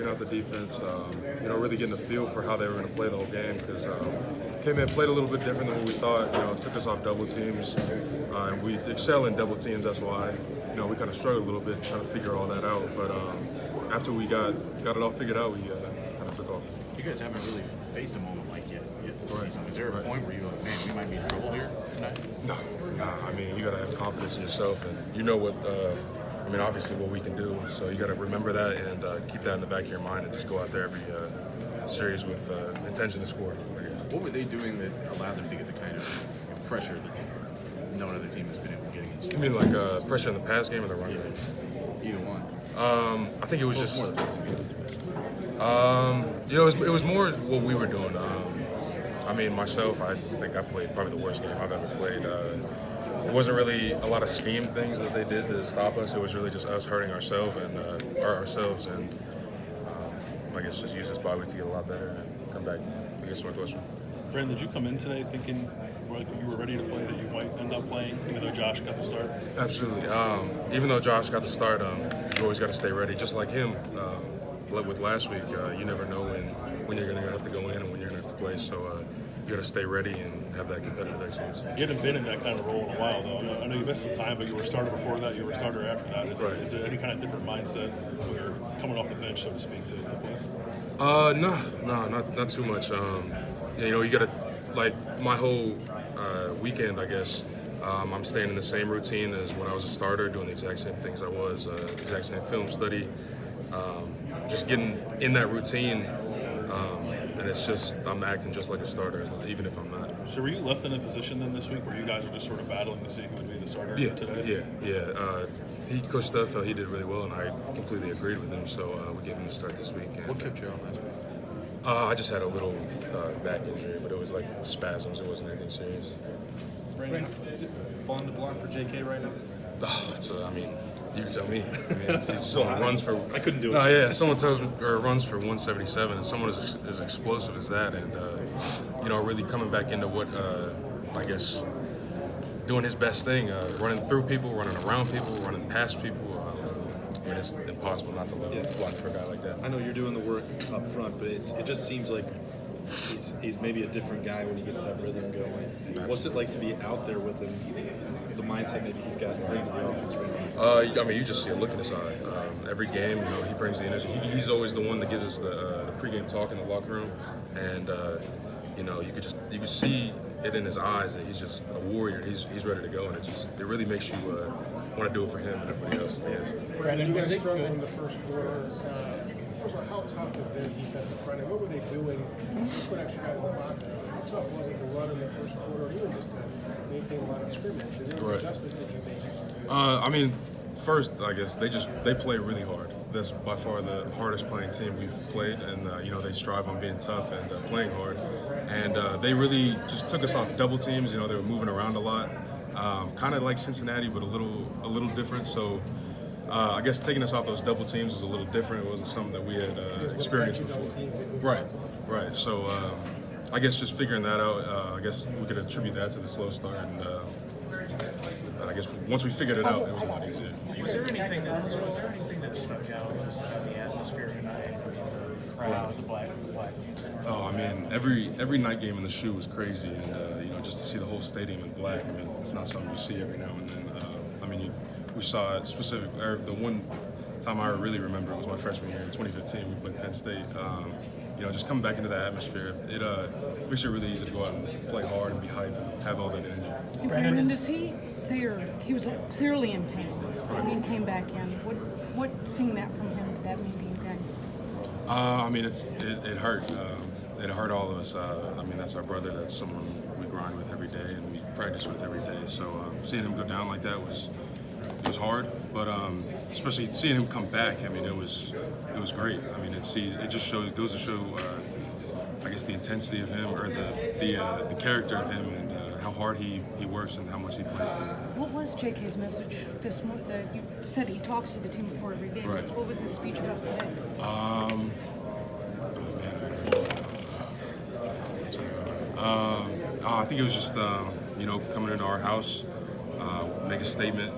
figuring out the defense, really getting a feel for how they were going to play the whole game because came in, played a little bit different than what we thought. Took us off double teams, and we excel in double teams. That's why, we kind of struggled a little bit trying to figure all that out. But after we got it all figured out, we kind of took off. You guys haven't really faced a moment like yet this season. Was there a point where you were like, man, we might be in trouble here tonight? No. I mean, you got to have confidence in yourself, and you know what. Obviously what we can do. So you got to remember that and keep that in the back of your mind, and just go out there every series with intention to score. What were they doing that allowed them to get the kind of pressure that no other team has been able to get against you? You mean like pressure in the pass game or the run game? Either one. I think it was just. It was more what we were doing. Myself, I think I played probably the worst game I've ever played. It wasn't really a lot of scheme things that they did to stop us. It was really just us hurting ourselves and I guess just use this bye week to get a lot better and come back against Northwestern. Branden, did you come in today thinking you were ready to play, that you might end up playing, even though Josh got the start? Absolutely. Even though Josh got the start, you always got to stay ready, just like him. With last week, you never know when you're going to have to go in and when you're going to have to play. So you got to stay ready and have that competitive excellence. You haven't been in that kind of role in a while, though. I know you missed some time, but you were a starter before that. You were a starter after that. Is there any kind of different mindset when you're coming off the bench, so to speak, to play? No, not too much. You got to, like, my whole weekend, I guess. I'm staying in the same routine as when I was a starter, doing the exact same things I was, exact same film study. Just getting in that routine, and it's just I'm acting just like a starter, even if I'm not. So were you left in a position then this week where you guys are just sort of battling to see who would be the starter today? Yeah. Coach Steph felt he did really well, and I completely agreed with him. So we gave him the start this week. And, what kept you on last week? I just had a little back injury, but it was like spasms. It wasn't anything serious. Branden, is it falling to block for JK right now? Oh, you can tell me. Someone runs for. I couldn't do it. No, yeah. Someone tells me or runs for 177, and someone as explosive as that, and really coming back into what I guess doing his best thing, running through people, running around people, running past people. It's impossible not to block for a guy like that. I know you're doing the work up front, but it just seems like he's maybe a different guy when he gets that rhythm going. Absolutely. What's it like to be out there with him? The mindset maybe he's got to bring to the offense right now. You just see a look in his eye. Every game, he brings the energy. He's always the one that gives us the pregame talk in the locker room, and you can see it in his eyes that he's just a warrior. He's ready to go, and it really makes you want to do it for him and everybody else. Branden, you guys struggled in the first quarter. How tough is their defensive front, and what were they doing to put extra guys in the box? How tough was it to run in the first quarter, or even just to maintain a lot of scrimmage? Is there an adjustment that you made? First, I guess they play really hard. That's by far the hardest playing team we've played, and they strive on being tough and playing hard. And they really just took us off double teams. They were moving around a lot, kind of like Cincinnati, but a little different. So I guess taking us off those double teams was a little different. It wasn't something that we had experienced before. Right. So I guess just figuring that out, I guess we could attribute that to the slow start. And I guess once we figured it out, it was a lot easier. Was there anything that stuck out just about the atmosphere tonight, the crowd, the black? Oh, every night game in the shoe was crazy, and just to see the whole stadium in black, it's not something you see every now and then. We saw it the one time I really remember, it was my freshman year in 2015. We played Penn State. Just coming back into that atmosphere, it makes it really easy to go out and play hard and be hyped and have all that energy. Branden, is he there? He was clearly in pain when he came back in. What seeing that from him, did that mean to you guys? It hurt. It hurt all of us. That's our brother. That's someone we grind with every day and we practice with every day. So seeing him go down like that was hard, but especially seeing him come back. It was great. It just goes to show, I guess, the intensity of him, or the character of him, and how hard he works and how much he plays. What was JK's message this month? You said he talks to the team before every game. Right. What was his speech about today? I think it was just coming into our house, make a statement.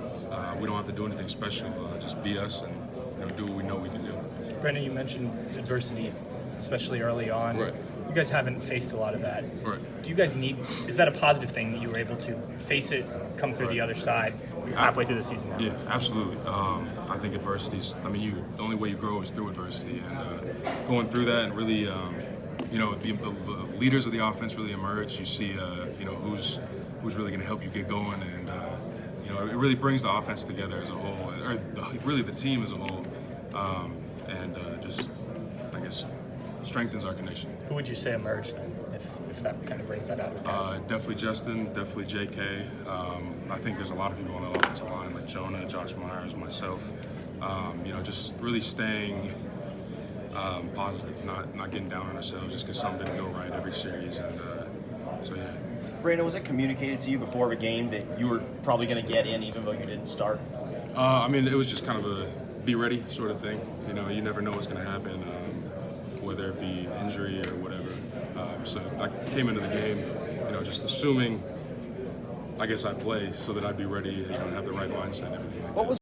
We don't have to do anything special. Just be us and do what we know we can do. Branden, you mentioned adversity, especially early on. Right. You guys haven't faced a lot of that. Right. Do you guys is that a positive thing that you were able to face it, come through the other side halfway through the season now? Yeah, absolutely. I think adversity's, the only way you grow is through adversity. And going through that and really, the leaders of the offense really emerge. You see, who's really going to help you get going. And, it really brings the offense together as a whole, or really the team as a whole. Just, I guess, strengthens our connection. Who would you say emerged then, if that kind of brings that out of guys? Definitely Justin, definitely JK. I think there's a lot of people on the offensive line, like Jonah, Josh Myers, myself. Just really staying positive, not getting down on ourselves just because something didn't go right every series. And so, yeah. Branden, was it communicated to you before the game that you were probably going to get in even though you didn't start? It was just kind of a be ready sort of thing. You never know what's going to happen, whether it be injury or whatever. So I came into the game, just assuming, I guess I'd play so that I'd be ready, have the right mindset and everything like that.